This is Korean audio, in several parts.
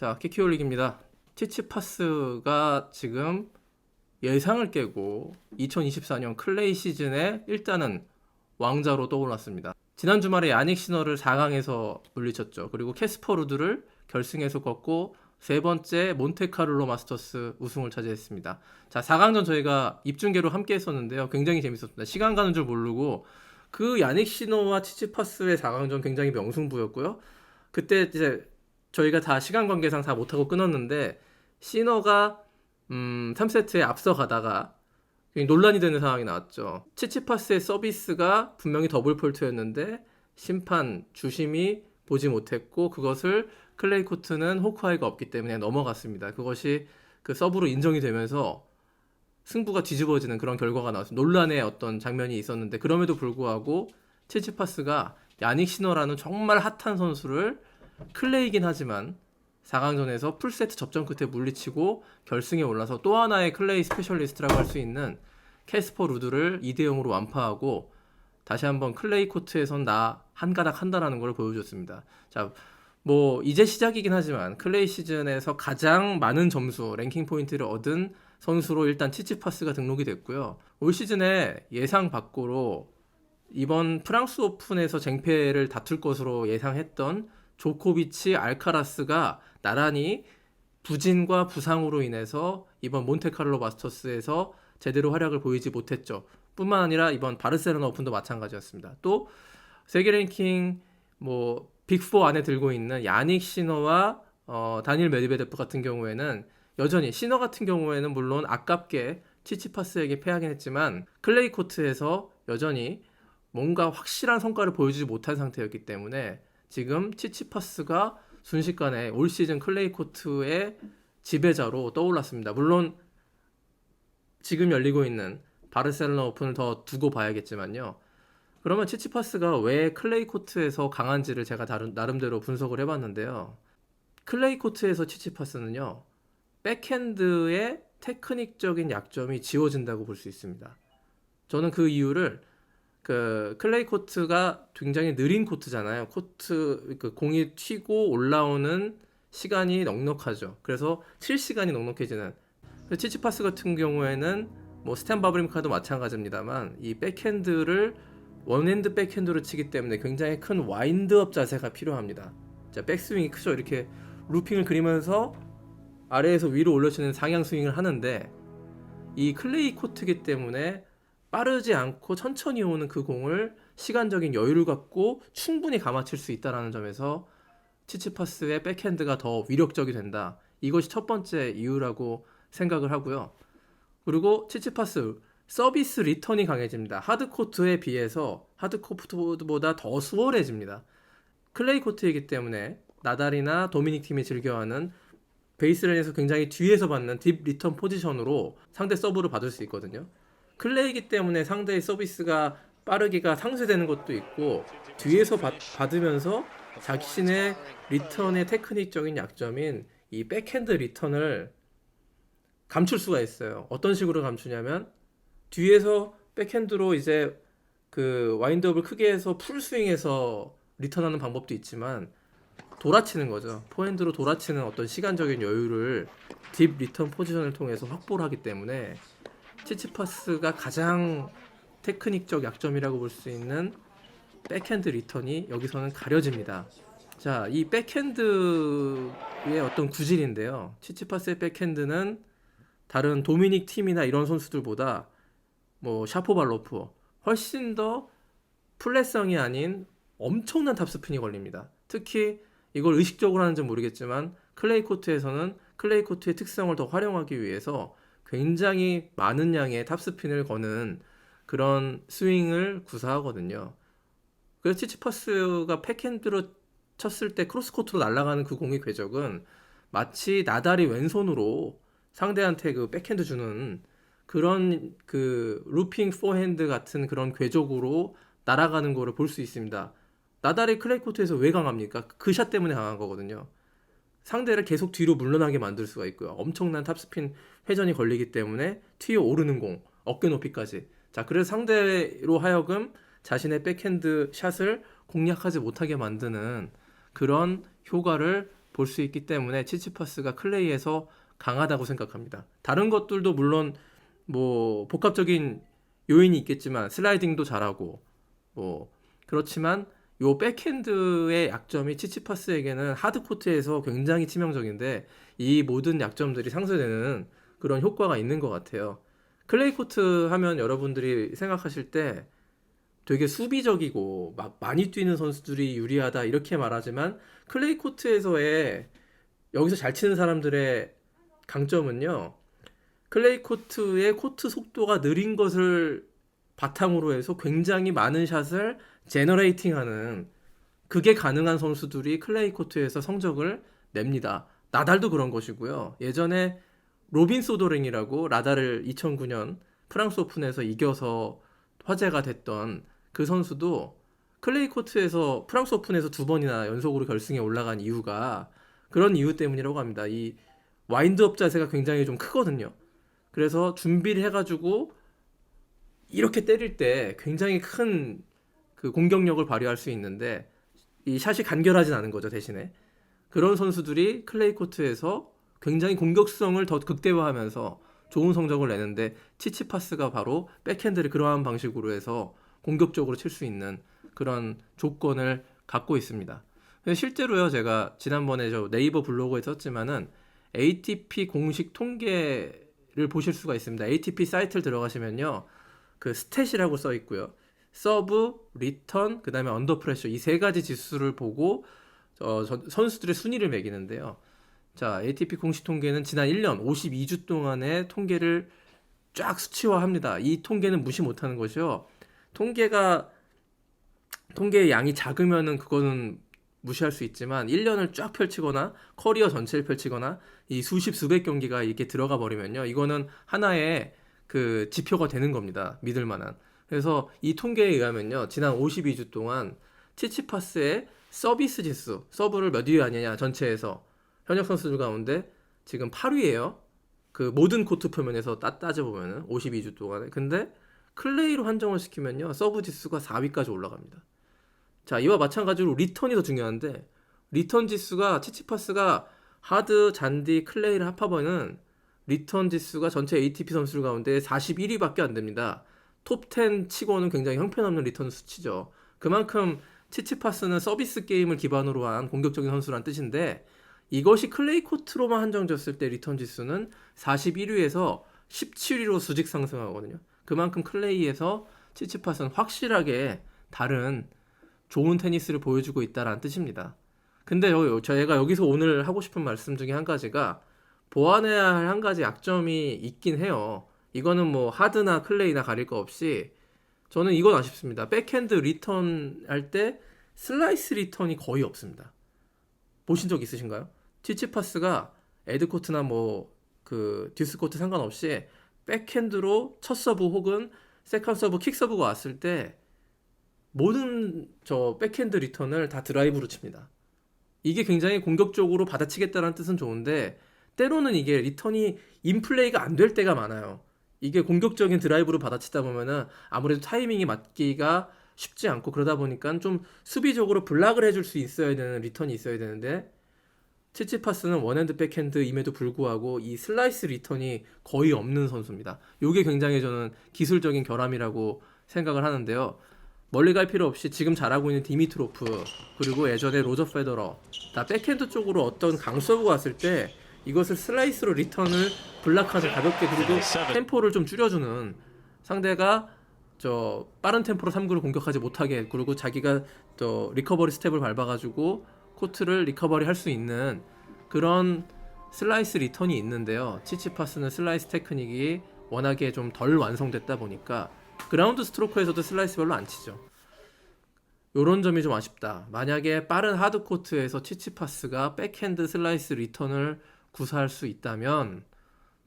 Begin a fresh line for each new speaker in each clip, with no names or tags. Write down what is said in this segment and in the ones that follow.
자, 키키올릭입니다. 치치파스가 지금 예상을 깨고 2024년 클레이 시즌에 일단은 왕자로 떠올랐습니다. 지난 주말에 야닉 시너를 4강에서 물리쳤죠. 그리고 캐스퍼 루드를 결승에서 꺾고 세 번째 몬테카를로 마스터스 우승을 차지했습니다. 자, 4강전 저희가 입중계로 함께 했었는데요. 굉장히 재밌었습니다. 시간 가는 줄 모르고 그 야닉 시너와 치치파스의 4강전 굉장히 명승부였고요. 그때 이제 저희가 다 시간 관계상 다 못하고 끊었는데 시너가 3세트에 앞서가다가 논란이 되는 상황이 나왔죠. 치치파스의 서비스가 분명히 더블 폴트였는데 심판 주심이 보지 못했고 그것을 클레이 코트는 호크아이가 없기 때문에 넘어갔습니다. 그것이 그 서브로 인정이 되면서 승부가 뒤집어지는 그런 결과가 나왔습니다. 논란의 어떤 장면이 있었는데 그럼에도 불구하고 치치파스가 야닉 시너라는 정말 핫한 선수를 클레이긴 하지만 4강전에서 풀세트 접전 끝에 물리치고 결승에 올라서 또 하나의 클레이 스페셜리스트라고 할 수 있는 캐스퍼 루드를 2대0으로 완파하고 다시 한번 클레이 코트에선 나 한 가닥 한다라는 걸 보여줬습니다. 자, 뭐 이제 시작이긴 하지만 클레이 시즌에서 가장 많은 점수 랭킹 포인트를 얻은 선수로 일단 치치파스가 등록이 됐고요. 올 시즌에 예상 밖으로 이번 프랑스 오픈에서 쟁패를 다툴 것으로 예상했던 조코비치, 알카라스가 나란히 부진과 부상으로 인해서 이번 몬테카를로 마스터스에서 제대로 활약을 보이지 못했죠. 뿐만 아니라 이번 바르셀로나 오픈도 마찬가지였습니다. 또 세계 랭킹 빅4 안에 들고 있는 야닉 시너와 다니엘 메드베데프 같은 경우에는 여전히 시너 같은 경우에는 물론 아깝게 치치파스에게 패하긴 했지만 클레이 코트에서 여전히 뭔가 확실한 성과를 보여주지 못한 상태였기 때문에 지금 치치파스가 순식간에 올 시즌 클레이 코트의 지배자로 떠올랐습니다. 물론 지금 열리고 있는 바르셀로나 오픈을 더 두고 봐야겠지만요. 그러면 치치파스가 왜 클레이 코트에서 강한지를 제가 나름대로 분석을 해봤는데요. 클레이 코트에서 치치파스는요. 백핸드의 테크닉적인 약점이 지워진다고 볼 수 있습니다. 저는 그 이유를 클레이 코트가 굉장히 느린 코트잖아요. 공이 튀고 올라오는 시간이 넉넉하죠. 그래서 칠 시간이 넉넉해지는. 치치파스 같은 경우에는 스탠 바브린카도 마찬가지입니다만 이 백핸드를 원핸드 백핸드로 치기 때문에 굉장히 큰 와인드업 자세가 필요합니다. 자, 백스윙이 크죠. 이렇게 루핑을 그리면서 아래에서 위로 올려치는 상향 스윙을 하는데 이 클레이 코트이기 때문에 빠르지 않고 천천히 오는 그 공을 시간적인 여유를 갖고 충분히 감아칠 수 있다는 점에서 치치파스의 백핸드가 더 위력적이 된다. 이것이 첫 번째 이유라고 생각을 하고요. 그리고 치치파스 서비스 리턴이 강해집니다. 하드코트에 비해서 하드코트보다 더 수월해집니다. 클레이 코트이기 때문에 나달이나 도미닉 팀이 즐겨하는 베이스라인에서 굉장히 뒤에서 받는 딥 리턴 포지션으로 상대 서브를 받을 수 있거든요. 클레이기 때문에 상대의 서비스가 빠르기가 상쇄되는 것도 있고 뒤에서 받으면서 자신의 리턴의 테크닉적인 약점인 이 백핸드 리턴을 감출 수가 있어요. 어떤 식으로 감추냐면 뒤에서 백핸드로 이제 그 와인드업을 크게 해서 풀스윙해서 리턴하는 방법도 있지만 돌아치는 거죠. 포핸드로 돌아치는 어떤 시간적인 여유를 딥 리턴 포지션을 통해서 확보를 하기 때문에 치치파스가 가장 테크닉적 약점이라고 볼 수 있는 백핸드 리턴이 여기서는 가려집니다. 자, 이 백핸드의 어떤 구질인데요. 치치파스의 백핸드는 다른 도미닉 팀이나 이런 선수들보다 샤포발로프 훨씬 더 플랫성이 아닌 엄청난 탑스핀이 걸립니다. 특히 이걸 의식적으로 하는지 모르겠지만 클레이 코트에서는 클레이 코트의 특성을 더 활용하기 위해서 굉장히 많은 양의 탑스핀을 거는 그런 스윙을 구사하거든요. 그래서 치치파스가 백핸드로 쳤을 때 크로스코트로 날아가는 그 공의 궤적은 마치 나달이 왼손으로 상대한테 그 백핸드 주는 그런 그 루핑 포핸드 같은 그런 궤적으로 날아가는 거를 볼 수 있습니다. 나달이 클레이 코트에서 왜 강합니까? 그 샷 때문에 강한 거거든요. 상대를 계속 뒤로 물러나게 만들 수가 있고요. 엄청난 탑스핀 회전이 걸리기 때문에 튀어 오르는 공, 어깨 높이까지. 자, 그래서 상대로 하여금 자신의 백핸드 샷을 공략하지 못하게 만드는 그런 효과를 볼 수 있기 때문에 치치파스가 클레이에서 강하다고 생각합니다. 다른 것들도 물론 뭐 복합적인 요인이 있겠지만 슬라이딩도 잘하고 뭐 그렇지만 요 백핸드의 약점이 치치파스에게는 하드코트에서 굉장히 치명적인데 이 모든 약점들이 상쇄되는 그런 효과가 있는 것 같아요. 클레이 코트 하면 여러분들이 생각하실 때 되게 수비적이고 막 많이 뛰는 선수들이 유리하다 이렇게 말하지만 클레이 코트에서의 여기서 잘 치는 사람들의 강점은요. 클레이 코트의 코트 속도가 느린 것을 바탕으로 해서 굉장히 많은 샷을 제너레이팅하는 그게 가능한 선수들이 클레이 코트에서 성적을 냅니다. 나달도 그런 것이고요. 예전에 로빈 소더링이라고 라다를 2009년 프랑스 오픈에서 이겨서 화제가 됐던 그 선수도 클레이 코트에서 프랑스 오픈에서 2번이나 연속으로 결승에 올라간 이유가 그런 이유 때문이라고 합니다. 이 와인드업 자세가 굉장히 좀 크거든요. 그래서 준비를 해가지고 이렇게 때릴 때 굉장히 큰 그 공격력을 발휘할 수 있는데 이 샷이 간결하진 않은 거죠, 대신에. 그런 선수들이 클레이 코트에서 굉장히 공격성을 더 극대화하면서 좋은 성적을 내는데 치치파스가 바로 백핸드를 그러한 방식으로 해서 공격적으로 칠 수 있는 그런 조건을 갖고 있습니다. 실제로요, 제가 지난번에 저 네이버 블로그에 썼지만은 ATP 공식 통계를 보실 수가 있습니다. ATP 사이트를 들어가시면요, 그 스탯이라고 써 있고요. 서브, 리턴, 그 다음에 언더 프레셔 이 세 가지 지수를 보고 선수들의 순위를 매기는데요. 자, ATP 공식 통계는 지난 1년 52주 동안의 통계를 쫙 수치화합니다. 이 통계는 무시 못하는 것이요. 통계의 양이 작으면은 그거는 무시할 수 있지만 1년을 쫙 펼치거나 커리어 전체를 펼치거나 이 수십 수백 경기가 이렇게 들어가 버리면요. 이거는 하나의 그 지표가 되는 겁니다. 믿을 만한. 그래서 이 통계에 의하면요. 지난 52주 동안 치치파스의 서비스 지수, 서브를 몇 위 하느냐 전체에서 현역 선수들 가운데 지금 8위예요. 그 모든 코트 표면에서 따져보면은 52주 동안에. 근데 클레이로 한정을 시키면요. 서브 지수가 4위까지 올라갑니다. 자, 이와 마찬가지로 리턴이 더 중요한데 리턴 지수가 치치파스가 하드, 잔디, 클레이를 합하면은 리턴 지수가 전체 ATP 선수들 가운데 41위밖에 안 됩니다. 톱 10 치고는 굉장히 형편없는 리턴 수치죠. 그만큼 치치파스는 서비스 게임을 기반으로 한 공격적인 선수란 뜻인데 이것이 클레이 코트로만 한정됐을 때 리턴 지수는 41위에서 17위로 수직 상승하거든요. 그만큼 클레이에서 치치파스는 확실하게 다른 좋은 테니스를 보여주고 있다는 뜻입니다. 근데 저희가 여기서 오늘 하고 싶은 말씀 중에 한 가지가 보완해야 할 한 가지 약점이 있긴 해요. 이거는 뭐 하드나 클레이나 가릴 거 없이 저는 이건 아쉽습니다. 백핸드 리턴 할 때 슬라이스 리턴이 거의 없습니다. 보신 적 있으신가요? 치치파스가 에드코트나 뭐 그 듀스코트 상관없이 백핸드로 첫 서브 혹은 세컨 서브, 킥 서브가 왔을 때 모든 저 백핸드 리턴을 다 드라이브로 칩니다. 이게 굉장히 공격적으로 받아치겠다는 뜻은 좋은데 때로는 이게 리턴이 인플레이가 안 될 때가 많아요. 이게 공격적인 드라이브로 받아치다 보면은 아무래도 타이밍이 맞기가 쉽지 않고 그러다 보니까 좀 수비적으로 블락을 해줄 수 있어야 되는 리턴이 있어야 되는데 치치파스는 원핸드 백핸드임에도 불구하고 이 슬라이스 리턴이 거의 없는 선수입니다. 이게 굉장히 저는 기술적인 결함이라고 생각을 하는데요. 멀리 갈 필요 없이 지금 잘하고 있는 디미트로프 그리고 예전에 로저 페더러 다 백핸드 쪽으로 어떤 강서브가 왔을 때 이것을 슬라이스로 리턴을 블락하는 가볍게 그리고 템포를 좀 줄여주는 상대가 저 빠른 템포로 3구를 공격하지 못하게 그리고 자기가 또 리커버리 스텝을 밟아가지고 코트를 리커버리 할 수 있는 그런 슬라이스 리턴이 있는데요. 치치파스는 슬라이스 테크닉이 워낙에 좀 덜 완성됐다 보니까 그라운드 스트로크에서도 슬라이스 별로 안 치죠. 요런 점이 좀 아쉽다. 만약에 빠른 하드코트에서 치치파스가 백핸드 슬라이스 리턴을 구사할 수 있다면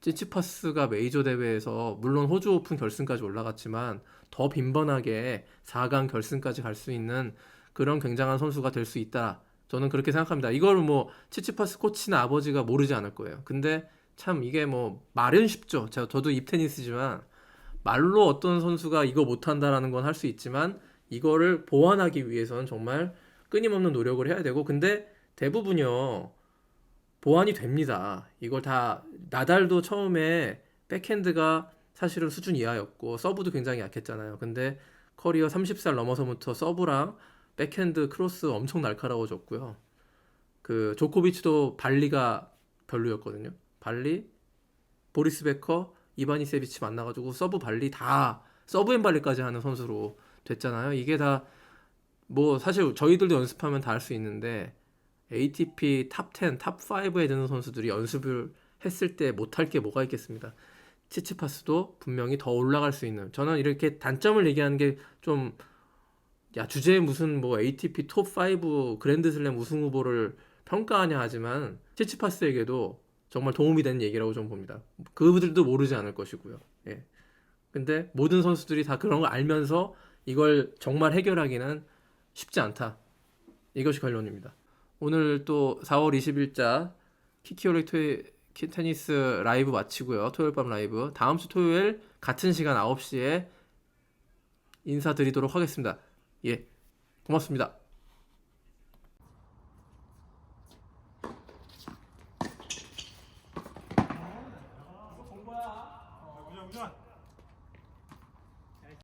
치치파스가 메이저 대회에서 물론 호주 오픈 결승까지 올라갔지만 더 빈번하게 4강 결승까지 갈 수 있는 그런 굉장한 선수가 될 수 있다. 저는 그렇게 생각합니다. 이걸 뭐 치치파스 코치나 아버지가 모르지 않을 거예요. 근데 참 이게 뭐 말은 쉽죠. 저도 입테니스지만 말로 어떤 선수가 이거 못한다라는 건 할 수 있지만 이거를 보완하기 위해서는 정말 끊임없는 노력을 해야 되고 근데 대부분요 보완이 됩니다. 이걸 다 나달도 처음에 백핸드가 사실은 수준 이하였고 서브도 굉장히 약했잖아요. 근데 커리어 30살 넘어서부터 서브랑 백핸드 크로스 엄청 날카로워졌고요. 그 조코비치도 발리가 별로였거든요. 발리, 보리스 베커, 이바니세비치 만나가지고 서브 발리 다 서브 앤 발리까지 하는 선수로 됐잖아요. 이게 다 뭐 사실 저희들도 연습하면 다 할 수 있는데 ATP 탑 10, 탑 5에 드는 선수들이 연습을 했을 때 못할 게 뭐가 있겠습니다. 치치파스도 분명히 더 올라갈 수 있는, 저는 이렇게 단점을 얘기하는 게 좀, 야 주제에 무슨 뭐 ATP 톱 5 그랜드슬램 우승 후보를 평가하냐 하지만 치치파스에게도 정말 도움이 되는 얘기라고 좀 봅니다. 그들도 모르지 않을 것이고요. 예. 근데 모든 선수들이 다 그런 걸 알면서 이걸 정말 해결하기는 쉽지 않다. 이것이 결론입니다. 오늘 또 4월 20일자 키키올릭 테니스 라이브 마치고요. 토요일 밤 라이브. 다음 주 토요일 같은 시간 9시에 인사드리도록 하겠습니다. 예. 고맙습니다.